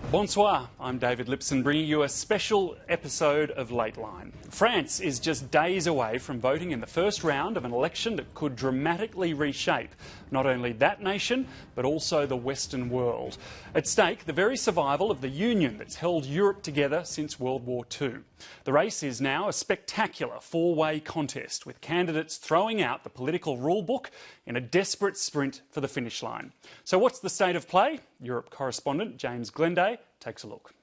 Bonsoir, I'm David Lipson, bringing you a special episode of Lateline. France is just days away from voting in the first round of an election that could dramatically reshape not only that nation, but also the Western world. At stake, the very survival of the union that's held Europe together since World War II. The race is now a spectacular four-way contest, with candidates throwing out the political rule book in a desperate sprint for the finish line. So what's the state of play? Europe correspondent James Glenday takes a look.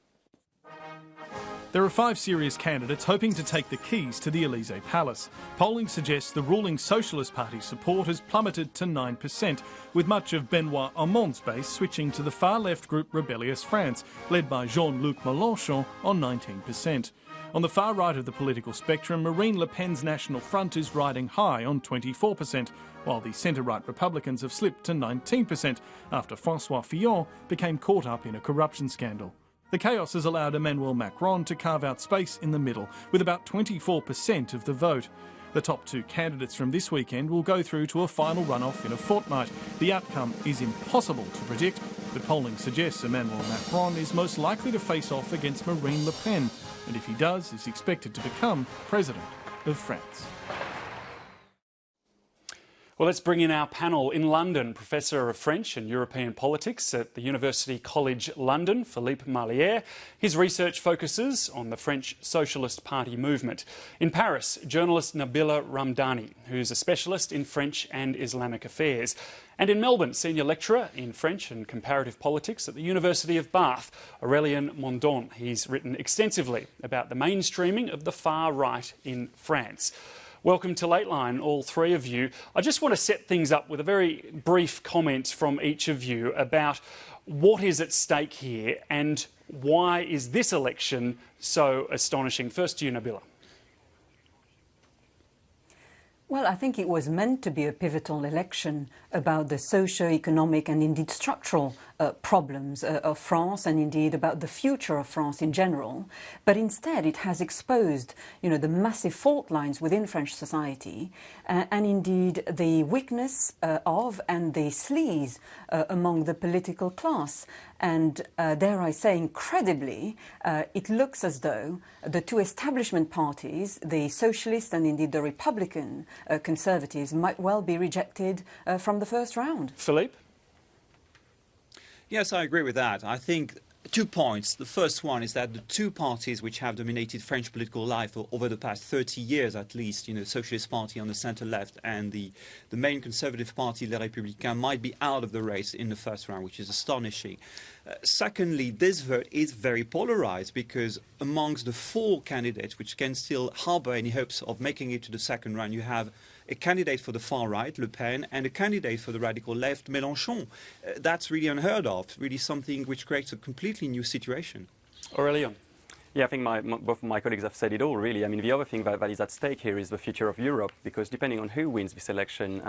There are 5 serious candidates hoping to take the keys to the Elysee Palace. Polling suggests the ruling Socialist Party support has plummeted to 9%, with much of Benoît Hammon's base switching to the far-left group Rebellious France, led by Jean-Luc Mélenchon on 19%. On the far right of the political spectrum, Marine Le Pen's National Front is riding high on 24%, while the centre-right Republicans have slipped to 19% after François Fillon became caught up in a corruption scandal. The chaos has allowed Emmanuel Macron to carve out space in the middle, with about 24% of the vote. The top 2 candidates from this weekend will go through to a final runoff in a fortnight. The outcome is impossible to predict, but polling suggests Emmanuel Macron is most likely to face off against Marine Le Pen, and if he does, is expected to become President of France. Well, let's bring in our panel in London. Professor of French and European Politics at the University College London, Philippe Marliere. His research focuses on the French Socialist Party movement. In Paris, journalist Nabila Ramdani, who's a specialist in French and Islamic affairs. And in Melbourne, senior lecturer in French and comparative politics at the University of Bath, Aurelien Mondon. He's written extensively about the mainstreaming of the far right in France. Welcome to Lateline, all 3 of you. I just want to set things up with a very brief comment from each of you about what is at stake here and why is this election so astonishing. First to you, Nabila. Well, I think it was meant to be a pivotal election about the socio-economic and indeed structural problems of France and indeed about the future of France in general. But instead it has exposed, the massive fault lines within French society and indeed the weakness of and the sleaze among the political class. And dare I say, incredibly, it looks as though the 2 establishment parties, the Socialists and indeed the Republican Conservatives, might well be rejected from the first round. Philippe? Yes, I agree with that. I think 2 points. The first one is that the 2 parties which have dominated French political life over the past 30 years at least, the Socialist Party on the centre-left and the main Conservative Party, Les Républicains, might be out of the race in the first round, which is astonishing. Secondly, this vote is very polarised because amongst the 4 candidates which can still harbour any hopes of making it to the second round, you have a candidate for the far right, Le Pen, and a candidate for the radical left, Mélenchon. That's really unheard of, really something which creates a completely new situation. Aurelien? Yeah, I think both my colleagues have said it all, really. I mean, the other thing that is at stake here is the future of Europe, because depending on who wins this election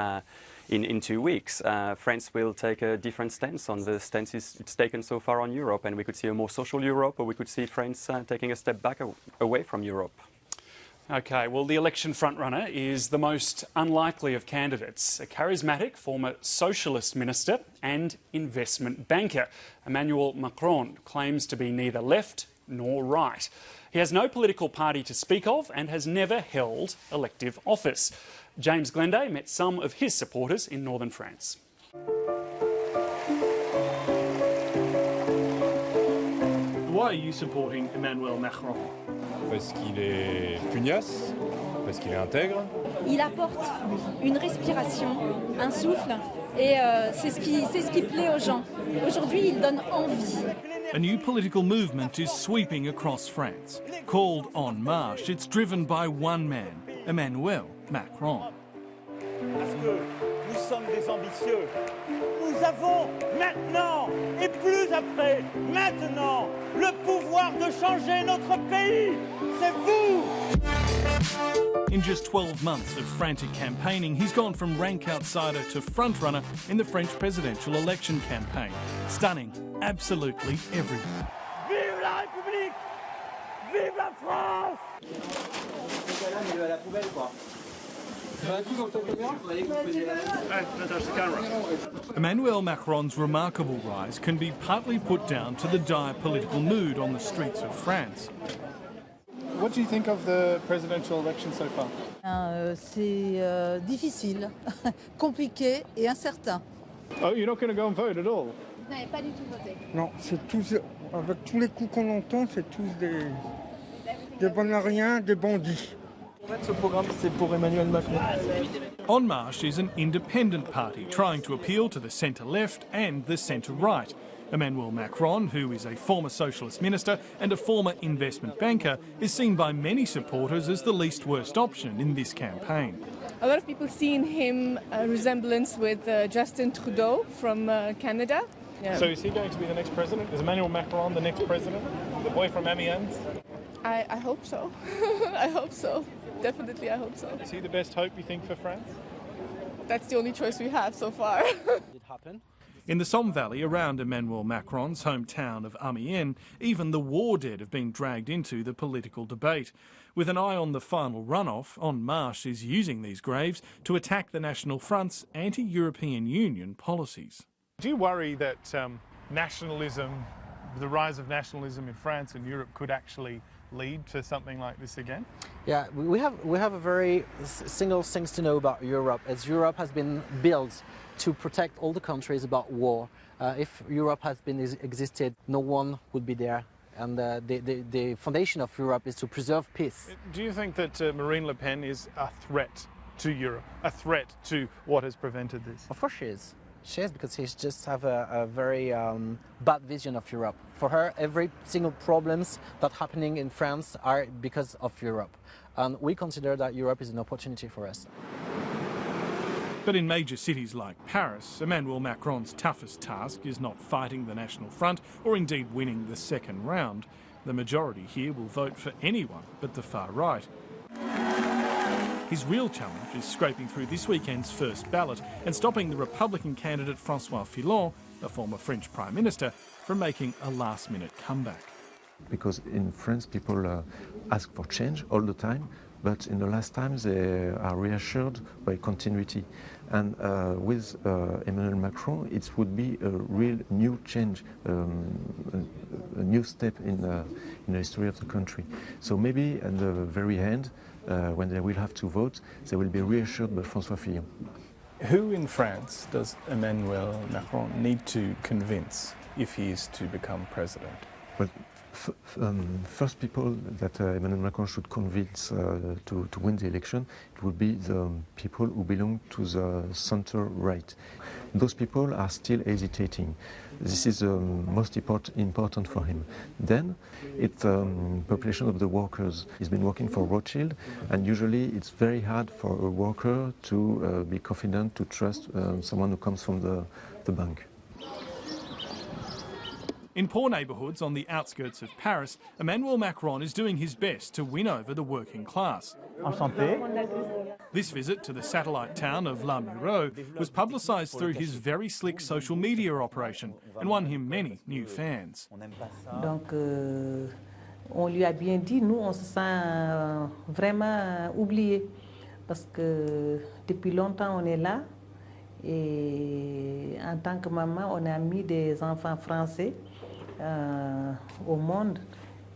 in 2 weeks, France will take a different stance on the stances it's taken so far on Europe, and we could see a more social Europe, or we could see France taking a step back away from Europe. OK, well, the election frontrunner is the most unlikely of candidates, a charismatic former socialist minister and investment banker. Emmanuel Macron claims to be neither left nor right. He has no political party to speak of and has never held elective office. James Glenday met some of his supporters in northern France. Why are you supporting Emmanuel Macron? Parce qu'il est pugnace, parce qu'il est intègre. Il apporte une respiration, un souffle, et c'est ce qui plaît aux gens. Aujourd'hui, il donne envie. A new political movement is sweeping across France. Called En Marche, it's driven by one man, Emmanuel Macron. Parce que nous sommes des ambitieux. Nous avons maintenant, et plus après, maintenant, le pouvoir de changer notre pays. C'est vous! In just 12 months of frantic campaigning, he's gone from rank outsider to frontrunner in the French presidential election campaign. Stunning absolutely everyone. Vive la République! Vive la France! Emmanuel Macron's remarkable rise can be partly put down to the dire political mood on the streets of France. What do you think of the presidential election so far? C'est difficile, compliqué et incertain. Oh, you're not going to go and vote at all? Vous n'avez pas du tout voté. Non, c'est tous, avec tous les coups qu'on entend, c'est tous des bonariens, des bandits. Ce programme, c'est pour Emmanuel Macron. En Marche is an independent party trying to appeal to the centre-left and the centre-right. Emmanuel Macron, who is a former socialist minister and a former investment banker, is seen by many supporters as the least worst option in this campaign. A lot of people see in him a resemblance with Justin Trudeau from Canada. Yeah. So is he going to be the next president? Is Emmanuel Macron the next president? The boy from Amiens? I hope so. I hope so. Definitely, I hope so. Is he the best hope, you think, for France? That's the only choice we have so far. In the Somme Valley around Emmanuel Macron's hometown of Amiens, even the war dead have been dragged into the political debate. With an eye on the final runoff, En Marche is using these graves to attack the National Front's anti-European Union policies. Do you worry that nationalism, the rise of nationalism in France and Europe could actually lead to something like this again? Yeah, we have a very single things to know about Europe, as Europe has been built to protect all the countries about war. If Europe has been existed, no one would be there. And the foundation of Europe is to preserve peace. Do you think that Marine Le Pen is a threat to Europe, a threat to what has prevented this? Of course she is. She is, because she just have a very bad vision of Europe. For her, every single problems that happening in France are because of Europe. And we consider that Europe is an opportunity for us. But in major cities like Paris, Emmanuel Macron's toughest task is not fighting the National Front or indeed winning the second round. The majority here will vote for anyone but the far right. His real challenge is scraping through this weekend's first ballot and stopping the Republican candidate François Fillon, a former French Prime Minister, from making a last-minute comeback. Because in France people ask for change all the time, but in the last times they are reassured by continuity. And with Emmanuel Macron, it would be a real new change, a new step in the history of the country. So maybe at the very end, when they will have to vote, they will be reassured by François Fillon. Who in France does Emmanuel Macron need to convince if he is to become president? Well, first people that Emmanuel Macron should convince to win the election, it would be the people who belong to the center-right. Those people are still hesitating. This is most important for him. Then it's the population of the workers. He's been working for Rothschild, and usually it's very hard for a worker to be confident, to trust someone who comes from the bank. In poor neighbourhoods on the outskirts of Paris, Emmanuel Macron is doing his best to win over the working class. Enchanté. This visit to the satellite town of La Muro was publicised through his very slick social media operation and won him many new fans. Donc, on lui a bien dit, nous, on se sent vraiment oubliés parce que depuis longtemps on est là et en tant que maman, on a mis des enfants français au monde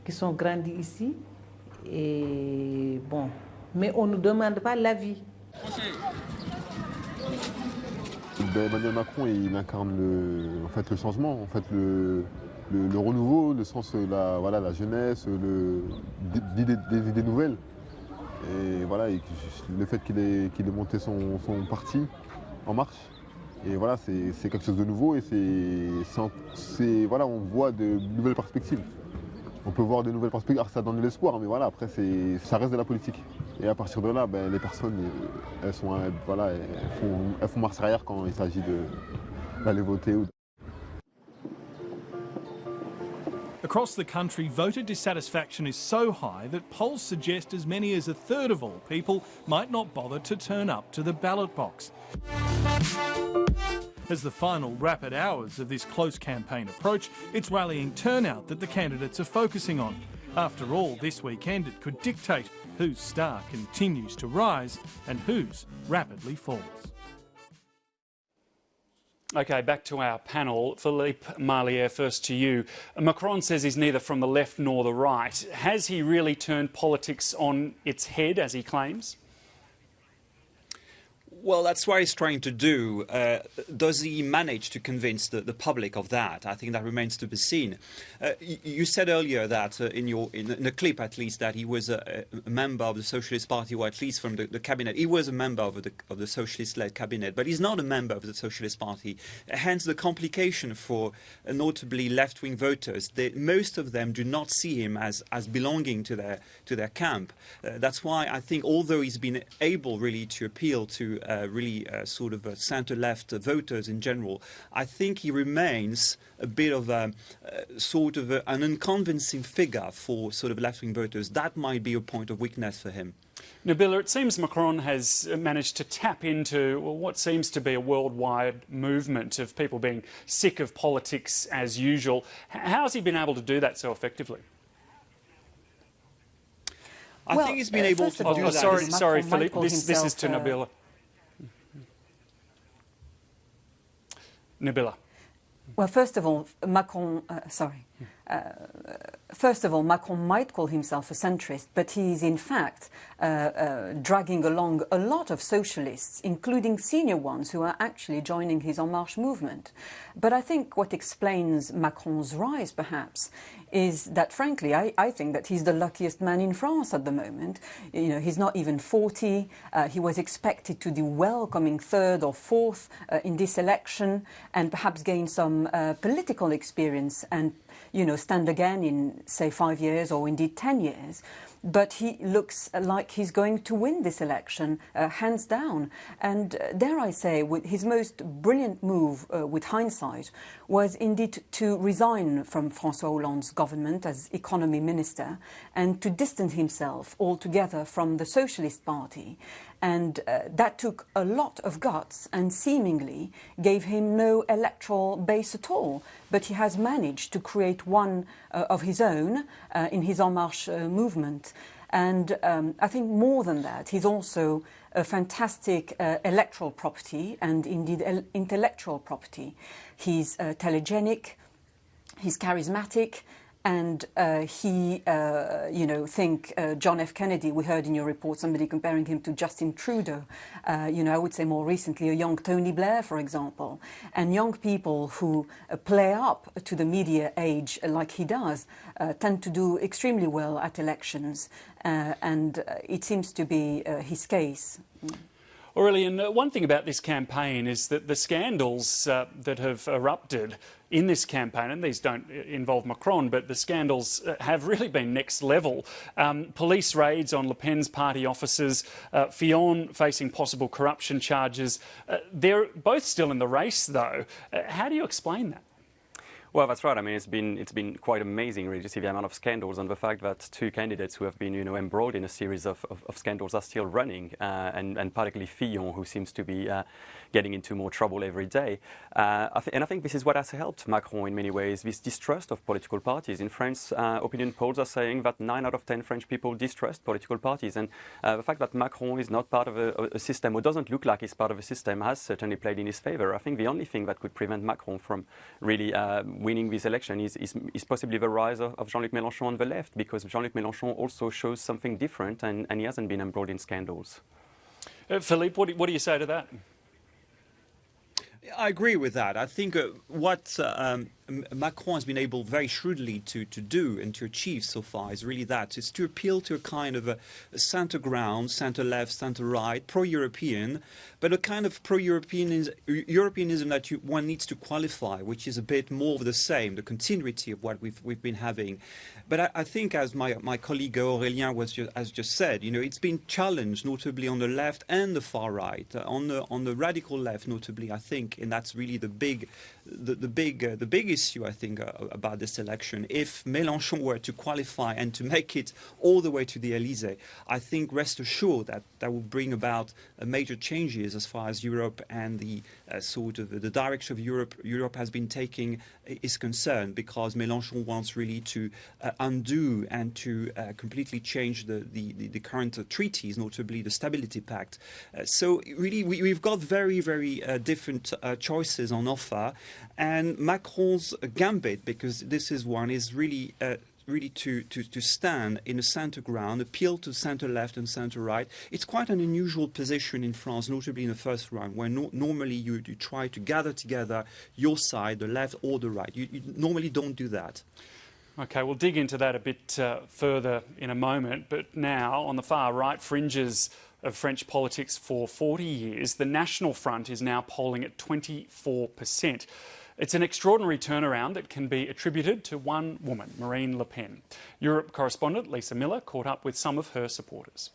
qui sont grandis ici et bon, mais on ne nous demande pas l'avis. Emmanuel Macron, il incarne le changement, le renouveau, le sens de la jeunesse, des idées nouvelles. Et voilà, et le fait qu'il ait monté son parti En Marche. Et voilà, c'est quelque chose de nouveau et voilà, on voit de nouvelles perspectives. On peut voir de nouvelles perspectives, ça donne de l'espoir, mais voilà, après ça reste de la politique. Et à partir de là, les personnes, elles font marche arrière quand il s'agit d'aller voter. Across the country, voter dissatisfaction is so high that polls suggest as many as a third of all people might not bother to turn up to the ballot box. As the final rapid hours of this close campaign approach, it's rallying turnout that the candidates are focusing on. After all, this weekend it could dictate whose star continues to rise and whose rapidly falls. OK, back to our panel. Philippe, Marliere, first to you. Macron says he's neither from the left nor the right. Has he really turned politics on its head, as he claims? Well, that's what he's trying to do. Does he manage to convince the public of that? I think that remains to be seen. You said earlier that in the clip, at least, that he was a member of the Socialist Party, or at least from the cabinet. He was a member of the socialist-led cabinet, but he's not a member of the Socialist Party. Hence, the complication for notably left-wing voters. Most of them do not see him as belonging to their camp. That's why I think, although he's been able really to appeal to sort of centre-left voters in general, I think he remains a bit of an unconvincing figure for sort of left-wing voters. That might be a point of weakness for him. Nabila, it seems Macron has managed to tap into what seems to be a worldwide movement of people being sick of politics as usual. How has he been able to do that so effectively? I think he's been able to do that. Sorry, Philippe, this is to Nabila. Nabila. Well, first of all, Macron might call himself a centrist, but he is in fact dragging along a lot of socialists, including senior ones who are actually joining his En Marche movement. But I think what explains Macron's rise, perhaps, is that, frankly, I think that he's the luckiest man in France at the moment. You know, he's not even 40. He was expected to do well, coming third or fourth in this election, and perhaps gain some political experience and, you know, stand again in, say, 5 years or indeed 10 years. But he looks like he's going to win this election, hands down. And dare I say, with his most brilliant move, with hindsight, was indeed to resign from François Hollande's government as economy minister and to distance himself altogether from the Socialist Party. And that took a lot of guts and seemingly gave him no electoral base at all. But he has managed to create one of his own in his En Marche movement. And I think more than that, he's also a fantastic electoral property and indeed intellectual property. He's telegenic, he's charismatic, and he, think John F. Kennedy, we heard in your report somebody comparing him to Justin Trudeau. I would say more recently a young Tony Blair, for example. And young people who play up to the media age like he does tend to do extremely well at elections. And it seems to be his case. Aurelien, one thing about this campaign is that the scandals that have erupted in this campaign, and these don't involve Macron, but the scandals have really been next level. Police raids on Le Pen's party offices, Fillon facing possible corruption charges. They're both still in the race, though. How do you explain that? Well, that's right. I mean, it's been quite amazing, really, to see the amount of scandals and the fact that two candidates who have been, embroiled in a series of scandals are still running, and particularly Fillon, who seems to be getting into more trouble every day. I think this is what has helped Macron in many ways, this distrust of political parties. In France, opinion polls are saying that 9 out of 10 French people distrust political parties. And the fact that Macron is not part of a system, or doesn't look like he's part of a system, has certainly played in his favour. I think the only thing that could prevent Macron from really winning this election is possibly the rise of Jean-Luc Mélenchon on the left, because Jean-Luc Mélenchon also shows something different, and he hasn't been embroiled in scandals. Philippe, what do you say to that? I agree with that. I think what Macron has been able very shrewdly to do and to achieve so far is really that, is to appeal to a kind of a centre ground, centre left, centre right, pro-European, but a kind of Europeanism that one needs to qualify, which is a bit more of the same, the continuity of what we've been having. But I think, as my colleague Aurelien has just said, it's been challenged, notably on the left and the far right, on the radical left, notably, I think, and that's really the big issue, I think, about this election. If Mélenchon were to qualify and to make it all the way to the Elysée, I think, rest assured, that will bring about major changes as far as Europe and the sort of the direction of Europe has been taking is concerned, because Mélenchon wants really to undo and to completely change the current treaties, notably the Stability Pact. So really we've got very, very different choices on offer, and Macron's gambit, because this is one, is really to stand in the centre ground, appeal to centre left and centre right. It's quite an unusual position in France, notably in the first round, where normally you try to gather together your side, the left or the right. You normally don't do that. OK, we'll dig into that a bit further in a moment. But now, on the far right fringes of French politics for 40 years, the National Front is now polling at 24%. It's an extraordinary turnaround that can be attributed to one woman, Marine Le Pen. Europe correspondent Lisa Miller caught up with some of her supporters.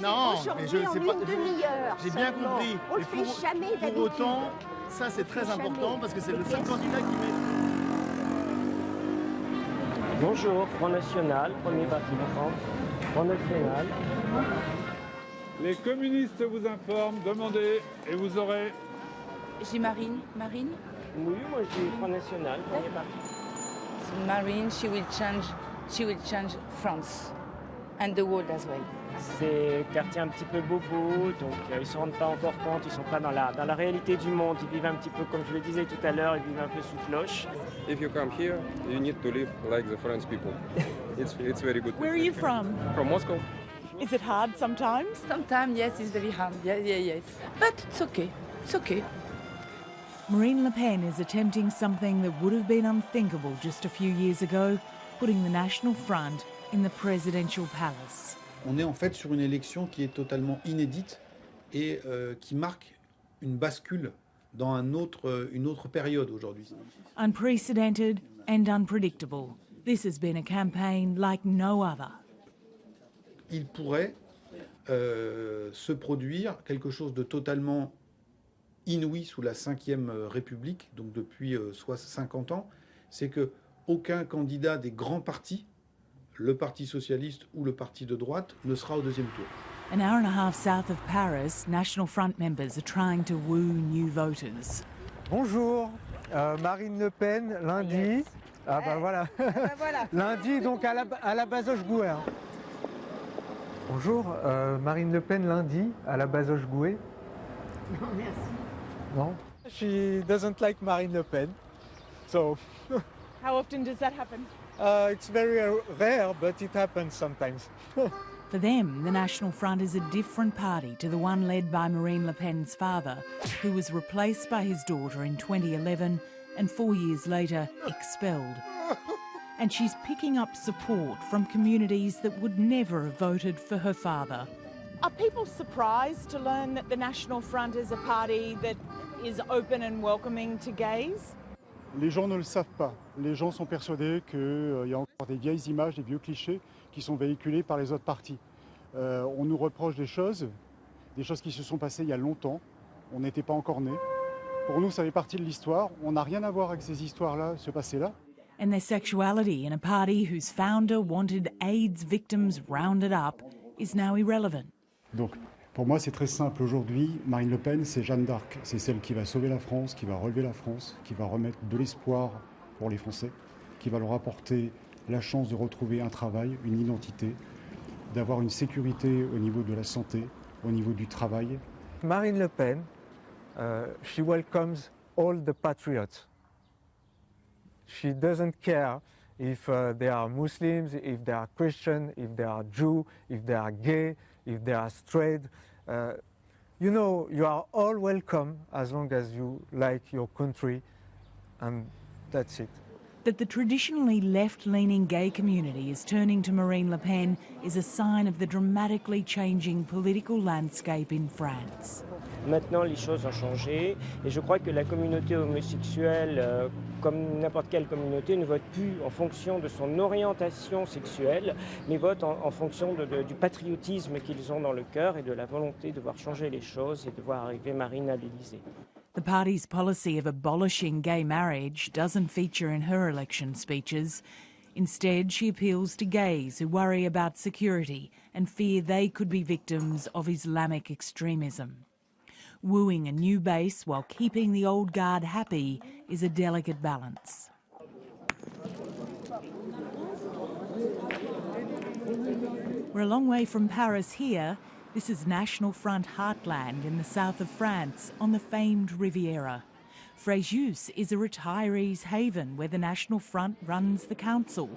Non, mais je ne sais pas. J'ai bien compris. On le fait jamais d'habitude. Pour autant, ça c'est très important parce que c'est le seul candidat qui met. Bonjour, Front National, premier parti de France. Front National. Les communistes vous informent, demandez et vous aurez. J'ai Marine. Oui, moi j'ai Front National, premier parti. Marine, she will change France and the world as well. C'est quartier un petit peu bobo, donc ils ne se rendent pas encore compte, ils ne sont pas dans la réalité du monde. Ils vivent un petit peu, comme je le disais tout à l'heure, ils vivent un peu sous cloche. If you come here, you need to live like the French people. It's very good. Where are you from? From Moscow. Is it hard sometimes? Sometimes, yes, it's very hard. Yes. But it's okay. It's okay. Marine Le Pen is attempting something that would have been unthinkable just a few years ago, putting the National Front in the presidential palace. On est en fait sur une élection qui est totalement inédite et qui marque une bascule dans une autre période aujourd'hui. Unprecedented and unpredictable. This has been a campaign like no other. Il pourrait se produire quelque chose de totalement inouï sous la Ve République, donc depuis 50 ans, c'est que aucun candidat des grands partis, le Parti socialiste ou le parti de droite, ne sera au deuxième tour. An hour and a half south of Paris, National Front members are trying to woo new voters. Bonjour, Marine Le Pen, lundi. Yes. Ah bah voilà. Voilà. Lundi, donc à la Bazoche-Gouet. Hein. Bonjour, Marine Le Pen, lundi, à la Bazoche-Gouet. Non, merci. Non? She doesn't like Marine Le Pen, so... How often does that happen? It's very rare, but it happens sometimes. For them, the National Front is a different party to the one led by Marine Le Pen's father, who was replaced by his daughter in 2011 and 4 years later expelled. And she's picking up support from communities that would never have voted for her father. Are people surprised to learn that the National Front is a party that is open and welcoming to gays? Les gens ne le savent pas. Les gens sont persuadés qu'il y a encore des vieilles images, des vieux clichés qui sont véhiculés par les autres partis. On nous reproche des choses qui se sont passées il y a longtemps. On n'était pas encore nés. Pour nous, ça fait partie de l'histoire. On n'a rien à voir avec ces histoires-là, ce passé-là. And their sexuality in a party whose founder wanted AIDS victims rounded up is now irrelevant. Donc, pour moi, c'est très simple. Aujourd'hui, Marine Le Pen, c'est Jeanne d'Arc. C'est celle qui va sauver la France, qui va relever la France, qui va remettre de l'espoir pour les Français, qui va leur apporter la chance de retrouver un travail, une identité, d'avoir une sécurité au niveau de la santé, au niveau du travail. Marine Le Pen, she welcomes all the patriots. She doesn't care if they are Muslims, if they are Christian, if they are Jew, if they are gay, if they are straight. You know, you are all welcome as long as you like your country, and that's it. That the traditionally left-leaning gay community is turning to Marine Le Pen is a sign of the dramatically changing political landscape in France. Maintenant, les choses ont changé et je crois que la communauté homosexuelle, comme n'importe quelle communauté, ne vote plus en fonction de son orientation sexuelle, mais vote en fonction du patriotisme qu'ils ont dans le cœur et de la volonté de voir changer les choses et de voir arriver Marine à l'Élysée. The party's policy of abolishing gay marriage doesn't feature in her election speeches. Instead, she appeals to gays who worry about security and fear they could be victims of Islamic extremism. Wooing a new base while keeping the old guard happy is a delicate balance. We're a long way from Paris here. This is National Front heartland in the south of France on the famed Riviera. Fréjus is a retirees' haven where the National Front runs the council.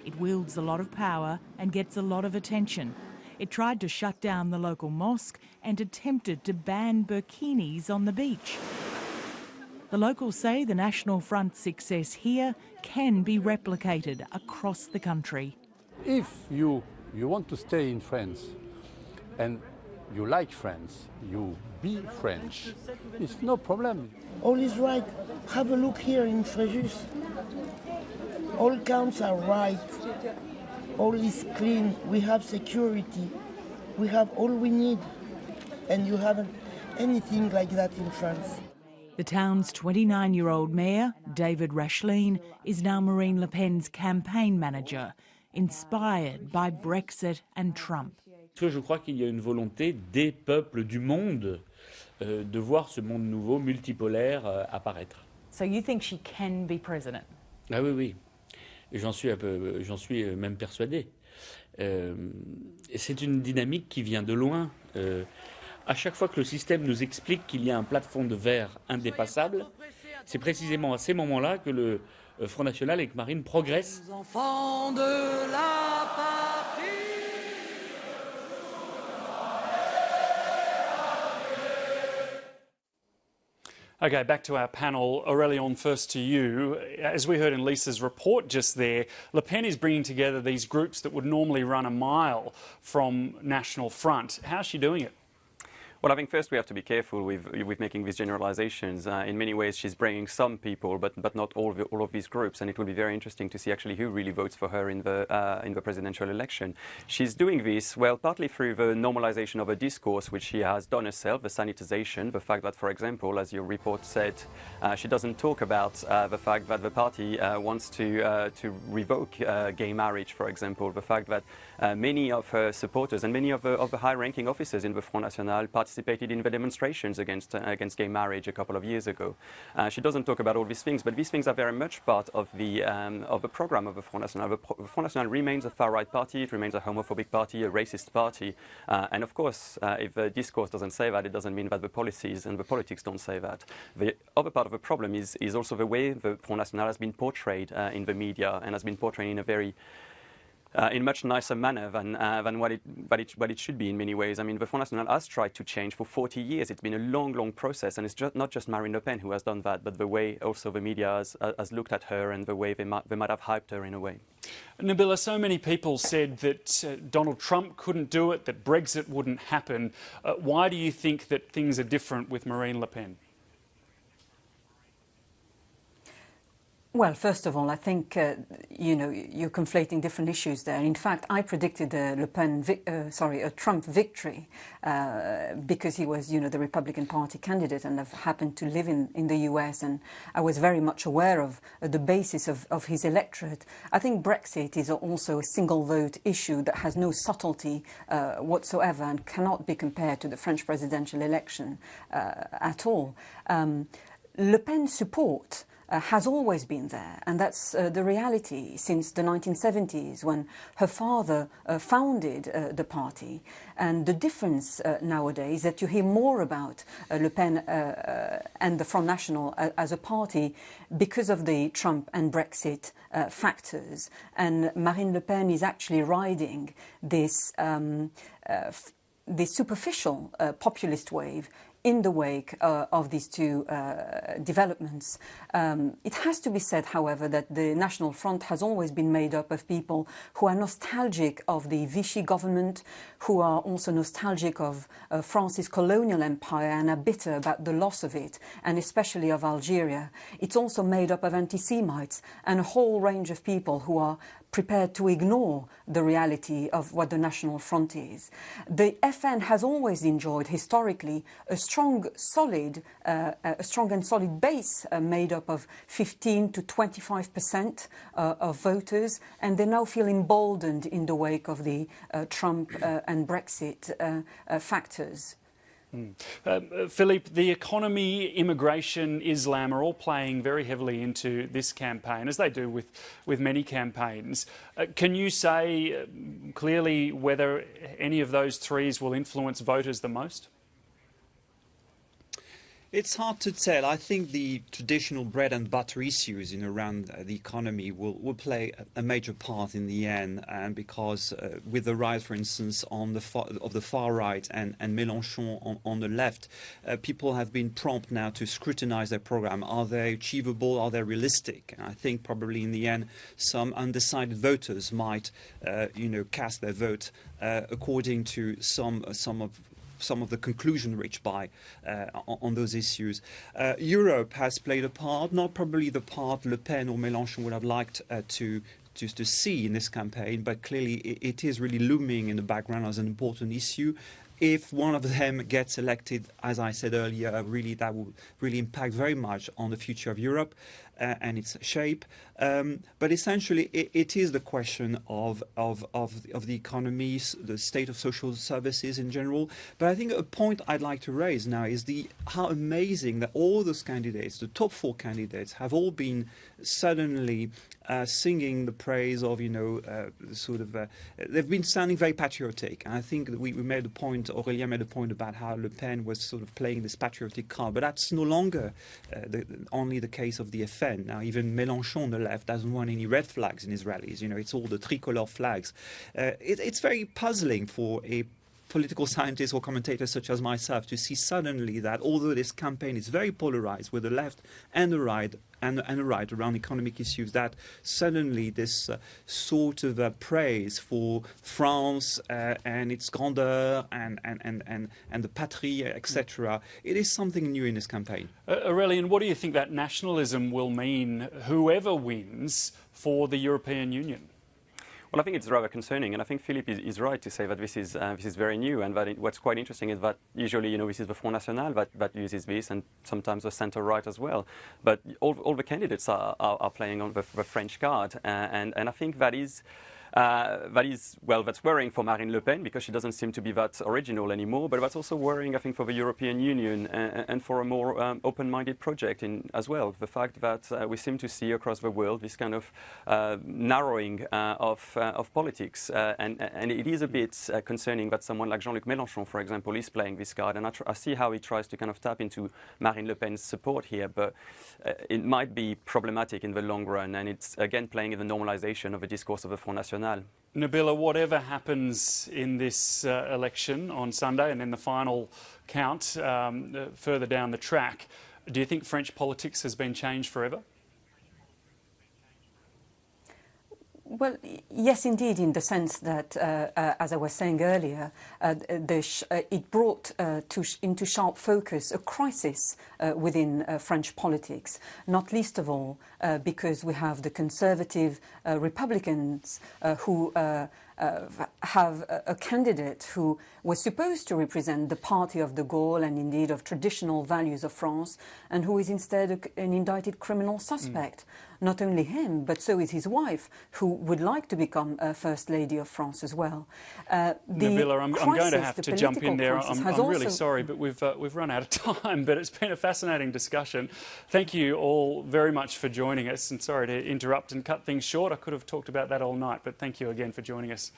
It wields a lot of power and gets a lot of attention. It tried to shut down the local mosque and attempted to ban burkinis on the beach. The locals say the National Front's success here can be replicated across the country. If you want to stay in France and you like France, you be French, it's no problem. All is right. Have a look here in Fréjus. All counts are right. All is clean. We have security. We have all we need. And you haven't anything like that in France. The town's 29-year-old mayor, David Rashlin, is now Marine Le Pen's campaign manager, inspired by Brexit and Trump. Je crois qu'il y a une volonté des peuples du monde de voir ce monde nouveau, multipolaire, apparaître. So you think she can be president? Ah oui, oui. J'en suis même persuadé. C'est une dynamique qui vient de loin. À chaque fois que le système nous explique qu'il y a un plafond de verre indépassable, c'est précisément à ces moments-là que le Front National et que Marine progressent. Enfants de la patrie. Okay, back to our panel. Aurelien, first to you. As we heard in Lisa's report just there, Le Pen is bringing together these groups that would normally run a mile from National Front. How's she doing it? Well, I think first we have to be careful with making these generalizations. In many ways, she's bringing some people, but not all of these groups, and it will be very interesting to see actually who really votes for her in the presidential election. She's doing this, well, partly through the normalization of a discourse, which she has done herself, the sanitization, the fact that, for example, as your report said, she doesn't talk about the fact that the party wants to revoke gay marriage, for example, the fact that many of her supporters and many of the high-ranking officers in the Front National participated in the demonstrations against gay marriage a couple of years ago. She doesn't talk about all these things, but these things are very much part of the program of the Front National. The Front National remains a far-right party, it remains a homophobic party, a racist party, and of course, if the discourse doesn't say that, it doesn't mean that the policies and the politics don't say that. The other part of the problem is also the way the Front National has been portrayed in the media and has been portrayed in a very in a much nicer manner than what it should be in many ways. I mean, the Front National has tried to change for 40 years. It's been a long, long process, and it's not just Marine Le Pen who has done that, but the way also the media has looked at her and the way they might have hyped her in a way. Nabila, so many people said that Donald Trump couldn't do it, that Brexit wouldn't happen. Why do you think that things are different with Marine Le Pen? Well, first of all, I think, you're conflating different issues there. In fact, I predicted a Trump victory because he was, the Republican Party candidate, and I've happened to live in the US, and I was very much aware of the basis of his electorate. I think Brexit is also a single vote issue that has no subtlety whatsoever and cannot be compared to the French presidential election at all. Le Pen's support has always been there, and that's the reality since the 1970s when her father founded the party. And the difference nowadays is that you hear more about Le Pen and the Front National as a party because of the Trump and Brexit factors. And Marine Le Pen is actually riding this superficial populist wave in the wake of these two developments. It has to be said, however, that the National Front has always been made up of people who are nostalgic of the Vichy government, who are also nostalgic of France's colonial empire and are bitter about the loss of it, and especially of Algeria. It's also made up of anti-Semites and a whole range of people who are prepared to ignore the reality of what the National Front is. The FN has always enjoyed, historically, a strong and solid base made up of 15 to 25% of voters, and they now feel emboldened in the wake of the Trump and Brexit factors. Philippe, the economy, immigration, Islam are all playing very heavily into this campaign, as they do with many campaigns. Can you say clearly whether any of those threes will influence voters the most? It's hard to tell. I think the traditional bread and butter issues around the economy will play a major part in the end, and because with the rise, for instance, of the far right and Mélenchon on the left, people have been prompt now to scrutinize their program. Are they achievable? Are they realistic? And I think probably in the end, some undecided voters might, cast their vote according to some of the conclusion reached by on those issues. Europe has played a part, not probably the part Le Pen or Mélenchon would have liked to see in this campaign, but clearly it is really looming in the background as an important issue. If one of them gets elected, as I said earlier, really that will really impact very much on the future of Europe and its shape. But essentially, it is the question of the economy, the state of social services in general. But I think a point I'd like to raise now is how amazing that all those candidates, the top four candidates, have all been suddenly singing the praise of, they've been sounding very patriotic. And I think that we made a point, Aurelien made a point about how Le Pen was sort of playing this patriotic card, but that's no longer only the case of the FN. Now, even Mélenchon on the left doesn't want any red flags in his rallies. It's all the tricolor flags. It's very puzzling for a political scientist or commentator such as myself to see suddenly that although this campaign is very polarized with the left and the right and the right around economic issues, that suddenly this sort of praise for France and its grandeur and the patrie, etc., it is something new in this campaign. Aurelien, what do you think that nationalism will mean, whoever wins, for the European Union? Well, I think it's rather concerning, and I think Philippe is right to say that this is very new, and that what's quite interesting is that usually, this is the Front National that uses this, and sometimes the centre-right as well. But all the candidates are playing on the French card, and I think that is that's worrying for Marine Le Pen, because she doesn't seem to be that original anymore, but that's also worrying, I think, for the European Union and for a more open-minded project as well. The fact that we seem to see across the world this kind of narrowing of politics, and it is a bit concerning that someone like Jean-Luc Mélenchon, for example, is playing this card, and I see how he tries to kind of tap into Marine Le Pen's support here, but it might be problematic in the long run, and it's again playing in the normalisation of the discourse of the Front National. Nabila, whatever happens in this election on Sunday and then the final count further down the track, do you think French politics has been changed forever? Well, yes, indeed, in the sense that, as I was saying earlier, it brought into sharp focus a crisis within French politics, not least of all because we have the conservative Republicans who have a candidate who was supposed to represent the party of de Gaulle and indeed of traditional values of France, and who is instead an indicted criminal suspect. Not only him, but so is his wife, who would like to become First Lady of France as well. Nabila, I'm going to have to jump in there. I'm really sorry, but we've run out of time, but it's been a fascinating discussion. Thank you all very much for joining us, and sorry to interrupt and cut things short. I could have talked about that all night, but thank you again for joining us.